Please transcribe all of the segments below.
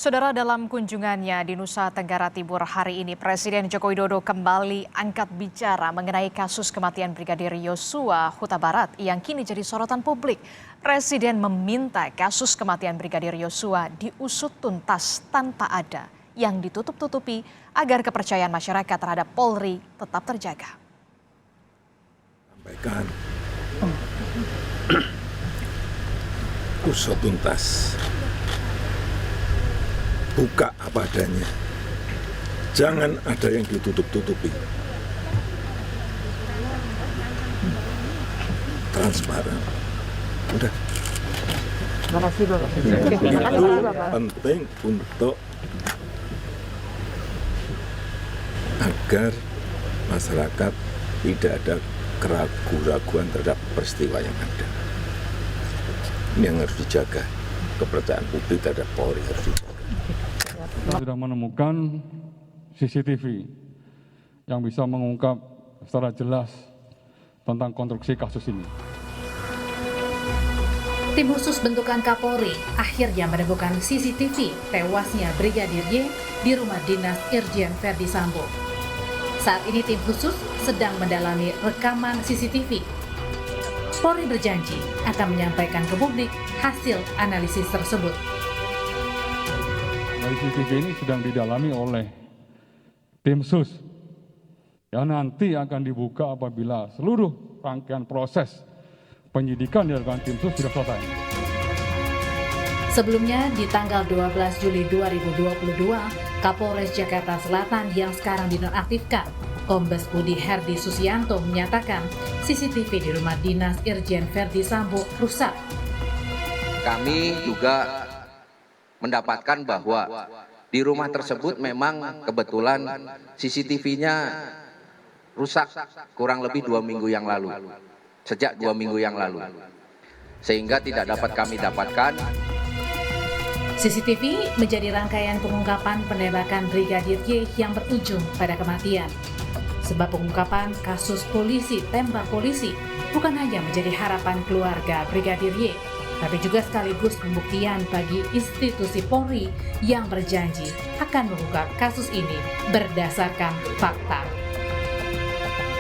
Saudara, dalam kunjungannya di Nusa Tenggara Timur hari ini, Presiden Joko Widodo kembali angkat bicara mengenai kasus kematian Brigadir Yosua Huta Barat yang kini jadi sorotan publik. Presiden meminta kasus kematian Brigadir Yosua diusut tuntas tanpa ada yang ditutup-tutupi agar kepercayaan masyarakat terhadap Polri tetap terjaga. Sampaikan usut tuntas. Buka apa adanya, jangan ada yang ditutup-tutupi. Transparan. Udah. Terima kasih Bapak. Itu penting untuk agar masyarakat tidak ada keraguan-raguan terhadap peristiwa yang ada. Ini yang harus dijaga. Kepercayaan publik terhadap Polri harus dijaga. Kita sudah menemukan CCTV yang bisa mengungkap secara jelas tentang konstruksi kasus ini. Tim khusus bentukan Kapolri akhirnya menemukan CCTV tewasnya Brigadir Y di rumah dinas Irjen Verdi Sambo. Saat ini tim khusus sedang mendalami rekaman CCTV. Polri berjanji akan menyampaikan ke publik hasil analisis tersebut. CCTV ini sedang didalami oleh tim sus yang nanti akan dibuka apabila seluruh rangkaian proses penyidikan dilakukan tim sus sudah selesai. Sebelumnya di tanggal 12 Juli 2022, Kapolres Jakarta Selatan yang sekarang dinonaktifkan, Kombes Budi Herdi Susianto menyatakan CCTV di rumah dinas Irjen Verdi Sambo rusak. Kami juga mendapatkan bahwa di rumah tersebut memang kebetulan CCTV-nya rusak kurang lebih 2 minggu yang lalu. Sejak 2 minggu yang lalu. Sehingga tidak dapat kami dapatkan. CCTV menjadi rangkaian pengungkapan penembakan Brigadir Y yang berujung pada kematian. Sebab pengungkapan kasus polisi tembak polisi bukan hanya menjadi harapan keluarga Brigadir Y, tapi juga sekaligus pembuktian bagi institusi Polri yang berjanji akan mengungkap kasus ini berdasarkan fakta.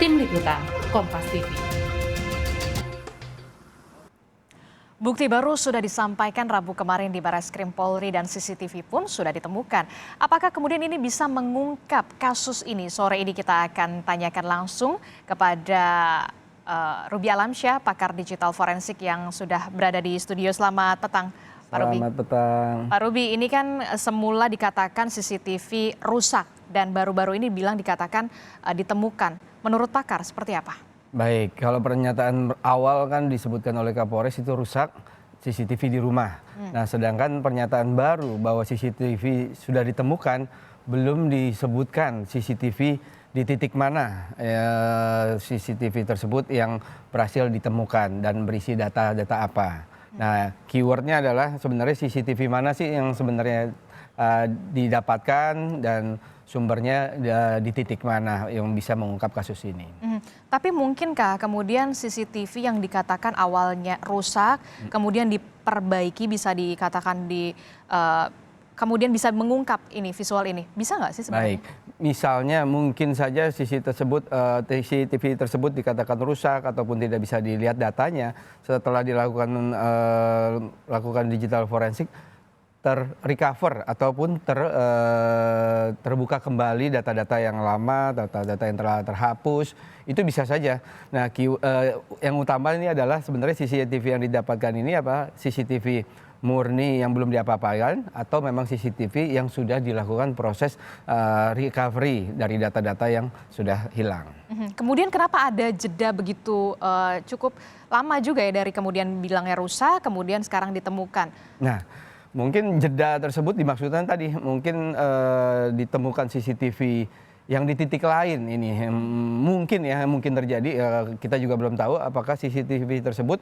Tim Liputan, Kompas TV. Bukti baru sudah disampaikan Rabu kemarin di Barreskrim Polri dan CCTV pun sudah ditemukan. Apakah kemudian ini bisa mengungkap kasus ini? Sore ini kita akan tanyakan langsung kepada Ruby Alamsyah, pakar digital forensik yang sudah berada di studio. Selamat petang, Pak Ruby. Selamat petang. Pak Ruby, ini kan semula dikatakan CCTV rusak dan baru-baru ini bilang dikatakan ditemukan. Menurut pakar seperti apa? Baik, kalau pernyataan awal kan disebutkan oleh Kapolres itu rusak CCTV di rumah. Nah, sedangkan pernyataan baru bahwa CCTV sudah ditemukan belum disebutkan CCTV di titik mana CCTV tersebut yang berhasil ditemukan dan berisi data-data apa. Nah, keywordnya adalah sebenarnya CCTV mana sih yang sebenarnya didapatkan dan sumbernya di titik mana yang bisa mengungkap kasus ini. Tapi mungkinkah kemudian CCTV yang dikatakan awalnya rusak, kemudian diperbaiki, bisa dikatakan kemudian bisa mengungkap ini visual ini, bisa nggak sih sebenarnya? Baik, misalnya mungkin saja CCTV tersebut dikatakan rusak ataupun tidak bisa dilihat datanya setelah lakukan digital forensik, terrecover ataupun terbuka kembali data-data yang lama, data-data yang telah terhapus, itu bisa saja. Nah, yang utama ini adalah sebenarnya CCTV yang didapatkan ini apa? CCTV murni yang belum diapa-apakan atau memang CCTV yang sudah dilakukan proses recovery dari data-data yang sudah hilang. Kemudian kenapa ada jeda begitu cukup lama juga ya dari kemudian bilangnya rusak, kemudian sekarang ditemukan? Nah, mungkin jeda tersebut dimaksudkan tadi, mungkin ditemukan CCTV yang di titik lain ini. Mungkin terjadi, kita juga belum tahu apakah CCTV tersebut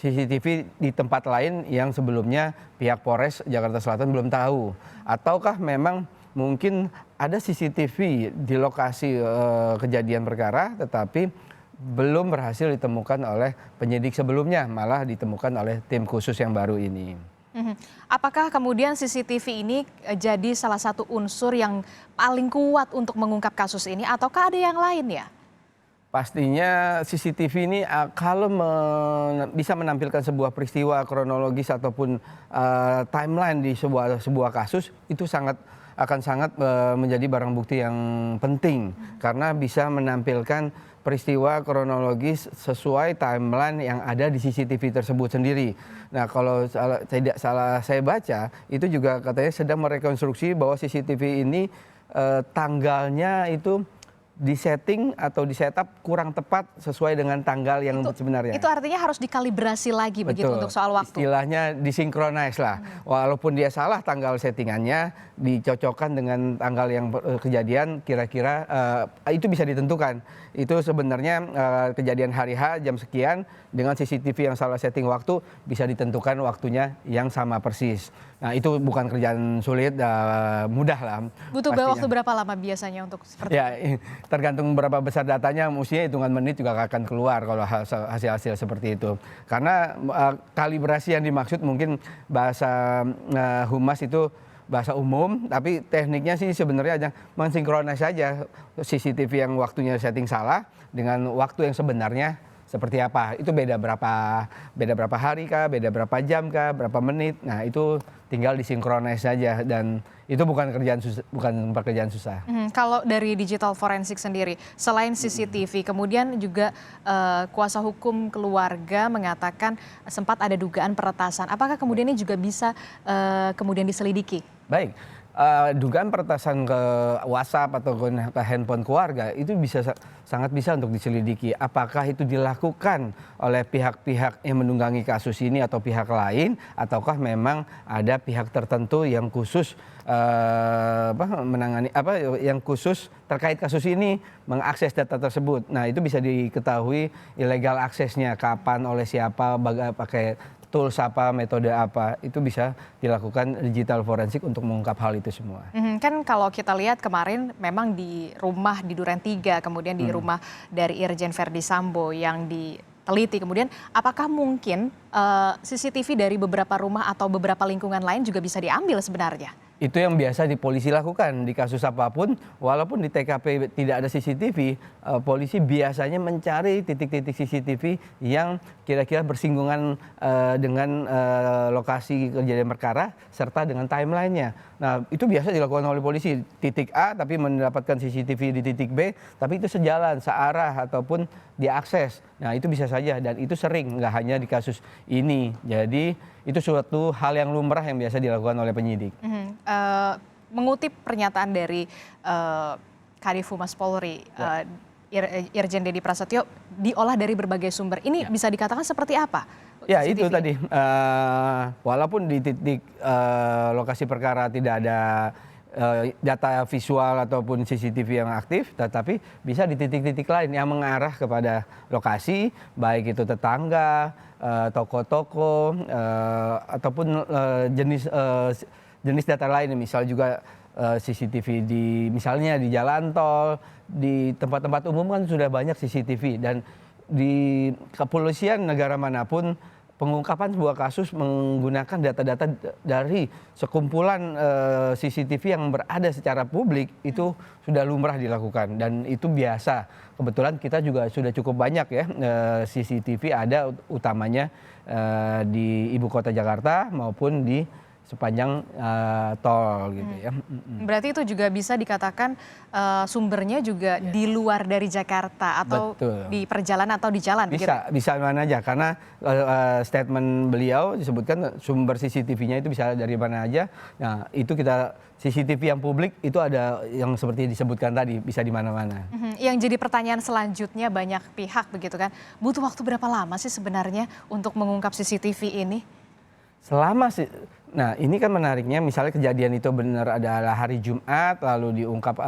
CCTV di tempat lain yang sebelumnya pihak Polres Jakarta Selatan belum tahu. Ataukah memang mungkin ada CCTV di lokasi kejadian perkara tetapi belum berhasil ditemukan oleh penyidik sebelumnya, malah ditemukan oleh tim khusus yang baru ini. Apakah kemudian CCTV ini jadi salah satu unsur yang paling kuat untuk mengungkap kasus ini ataukah ada yang lain ya? Pastinya CCTV ini kalau bisa menampilkan sebuah peristiwa kronologis ataupun timeline di sebuah kasus itu akan sangat menjadi barang bukti yang penting karena bisa menampilkan peristiwa kronologis sesuai timeline yang ada di CCTV tersebut sendiri. Nah, kalau tidak salah saya baca itu juga katanya sedang merekonstruksi bahwa CCTV ini tanggalnya itu disetting atau disetup kurang tepat sesuai dengan tanggal yang sebenarnya. Itu artinya harus dikalibrasi lagi begitu untuk soal waktu. Istilahnya disinkronize lah. Walaupun dia salah tanggal settingannya, dicocokkan dengan tanggal yang kejadian kira-kira itu bisa ditentukan. Itu sebenarnya kejadian hari H jam sekian dengan CCTV yang salah setting waktu bisa ditentukan waktunya yang sama persis. Nah, itu bukan kerjaan sulit, mudah lah. Butuh waktu berapa lama biasanya untuk seperti ya, tergantung berapa besar datanya, mestinya hitungan menit juga akan keluar kalau hasil-hasil seperti itu. Karena kalibrasi yang dimaksud mungkin bahasa humas itu bahasa umum, tapi tekniknya sih sebenarnya hanya mensinkronis saja CCTV yang waktunya setting salah dengan waktu yang sebenarnya seperti apa. Itu beda berapa hari kah, beda berapa jam kah, berapa menit. Nah, itu tinggal disinkronis saja dan itu bukan pekerjaan susah. Kalau dari digital forensik sendiri, selain CCTV, kemudian juga kuasa hukum keluarga mengatakan sempat ada dugaan peretasan. Apakah kemudian ini juga bisa kemudian diselidiki? Baik. Dugaan peretasan ke WhatsApp atau ke handphone keluarga itu sangat bisa untuk diselidiki. Apakah itu dilakukan oleh pihak-pihak yang menunggangi kasus ini atau pihak lain, ataukah memang ada pihak tertentu yang khusus yang khusus terkait kasus ini mengakses data tersebut. Nah, itu bisa diketahui illegal aksesnya kapan, oleh siapa, pakai tools apa, metode apa, itu bisa dilakukan digital forensik untuk mengungkap hal itu semua. Kan kalau kita lihat kemarin memang di rumah di Duren 3, kemudian di rumah dari Irjen Verdi Sambo yang diteliti, kemudian apakah mungkin CCTV dari beberapa rumah atau beberapa lingkungan lain juga bisa diambil sebenarnya? Itu yang biasa di polisi lakukan di kasus apapun, walaupun di TKP tidak ada CCTV, polisi biasanya mencari titik-titik CCTV yang kira-kira bersinggungan dengan lokasi kejadian perkara serta dengan timelinenya. Nah, itu biasa dilakukan oleh polisi, titik A tapi mendapatkan CCTV di titik B, tapi itu sejalan, searah ataupun diakses. Nah, itu bisa saja dan itu sering, nggak hanya di kasus ini. Jadi itu suatu hal yang lumrah yang biasa dilakukan oleh penyidik. Mengutip pernyataan dari Kadif Humas Polri, Irjen Dedi Prasetyo, diolah dari berbagai sumber. Ini bisa dikatakan seperti apa? Ya, CCTV? itu tadi. Walaupun di titik lokasi perkara tidak ada data visual ataupun CCTV yang aktif, tetapi bisa di titik-titik lain yang mengarah kepada lokasi, baik itu tetangga, toko-toko, ataupun jenis data lain, misal juga CCTV misalnya di jalan tol, di tempat-tempat umum kan sudah banyak CCTV, dan di kepolisian negara manapun pengungkapan sebuah kasus menggunakan data-data dari sekumpulan CCTV yang berada secara publik itu sudah lumrah dilakukan dan itu biasa. Kebetulan kita juga sudah cukup banyak ya CCTV ada utamanya di ibu kota Jakarta maupun di sepanjang tol gitu ya. Berarti itu juga bisa dikatakan sumbernya juga di luar dari Jakarta atau Betul. di perjalanan atau di jalan? Bisa mana aja karena statement beliau disebutkan sumber CCTV-nya itu bisa dari mana aja. Nah, itu CCTV yang publik itu ada yang seperti disebutkan tadi, bisa di mana-mana. Yang jadi pertanyaan selanjutnya banyak pihak begitu kan, butuh waktu berapa lama sih sebenarnya untuk mengungkap CCTV ini? Nah, ini kan menariknya, misalnya kejadian itu benar adalah hari Jumat, lalu diungkap,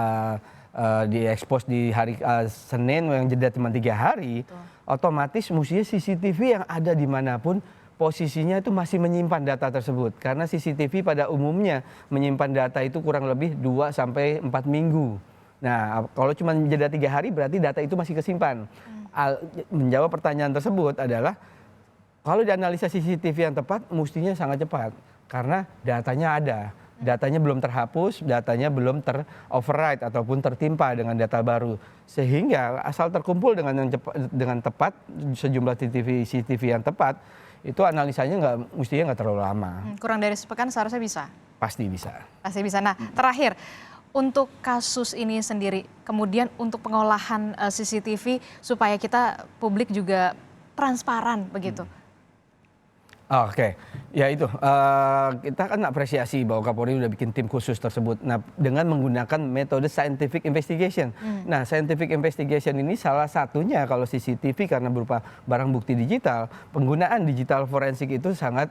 diekspos di hari Senin yang jeda cuma 3 hari, otomatis mestinya CCTV yang ada dimanapun posisinya itu masih menyimpan data tersebut. Karena CCTV pada umumnya menyimpan data itu kurang lebih 2-4 minggu. Nah, kalau cuma jeda 3 hari berarti data itu masih kesimpan. Menjawab pertanyaan tersebut adalah, kalau dianalisa CCTV yang tepat, mestinya sangat cepat. Karena datanya ada. Datanya belum terhapus, datanya belum ter-override ataupun tertimpa dengan data baru. Sehingga asal terkumpul dengan tepat, sejumlah CCTV yang tepat, itu analisanya mestinya nggak terlalu lama. Kurang dari sepekan seharusnya bisa? Pasti bisa. Pasti bisa. Nah, terakhir, untuk kasus ini sendiri, kemudian untuk pengolahan CCTV supaya kita publik juga transparan begitu. Oke, ya itu kita kan apresiasi bahwa Kapolri udah bikin tim khusus tersebut. Nah, dengan menggunakan metode scientific investigation. Nah, scientific investigation ini salah satunya kalau CCTV karena berupa barang bukti digital, penggunaan digital forensik itu sangat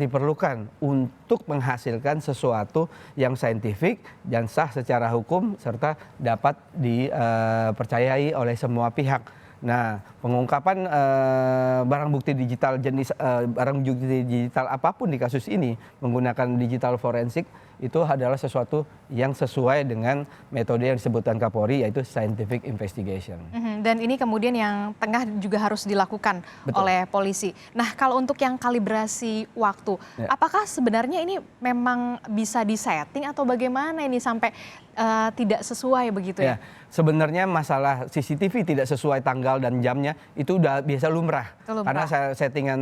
diperlukan untuk menghasilkan sesuatu yang saintifik dan sah secara hukum serta dapat dipercayai oleh semua pihak. Nah, pengungkapan barang bukti digital barang bukti digital apapun di kasus ini menggunakan digital forensik itu adalah sesuatu yang sesuai dengan metode yang disebutkan Kapolri, yaitu scientific investigation. Dan ini kemudian yang tengah juga harus dilakukan oleh polisi. Nah, kalau untuk yang kalibrasi waktu, apakah sebenarnya ini memang bisa disetting atau bagaimana ini sampai tidak sesuai begitu ya? Sebenarnya masalah CCTV tidak sesuai tanggal dan jamnya itu udah biasa lumrah. Karena settingan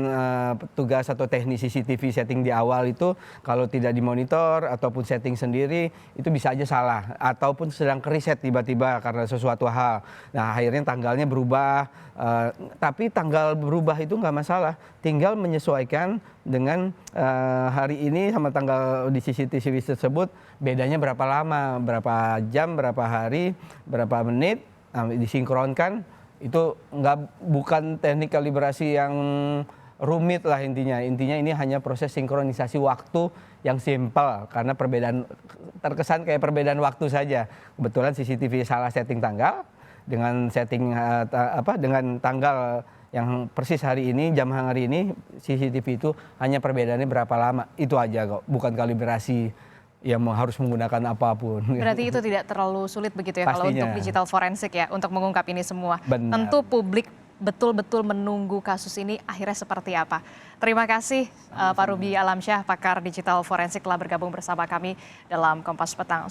petugas atau teknis CCTV setting di awal itu kalau tidak dimonitor ataupun setting sendiri itu bisa aja salah ataupun sedang keriset tiba-tiba karena sesuatu hal. Nah, akhirnya tanggalnya berubah. Tapi tanggal berubah itu nggak masalah, tinggal menyesuaikan dengan hari ini sama tanggal di CCTV tersebut bedanya berapa lama, berapa jam, berapa hari, berapa menit, disinkronkan. Itu bukan teknik kalibrasi yang rumit lah intinya. Intinya ini hanya proses sinkronisasi waktu yang simpel karena terkesan kayak perbedaan waktu saja. Kebetulan CCTV salah setting tanggal dengan setting dengan tanggal yang persis hari ini, jam hari ini, CCTV itu hanya perbedaannya berapa lama. Itu aja kok, bukan kalibrasi yang harus menggunakan apapun. Berarti itu tidak terlalu sulit begitu ya. Pastinya. Kalau untuk digital forensik ya, untuk mengungkap ini semua. Benar. Tentu publik betul-betul menunggu kasus ini akhirnya seperti apa. Terima kasih Pak Ruby Alamsyah, pakar digital forensik telah bergabung bersama kami dalam Kompas Petang.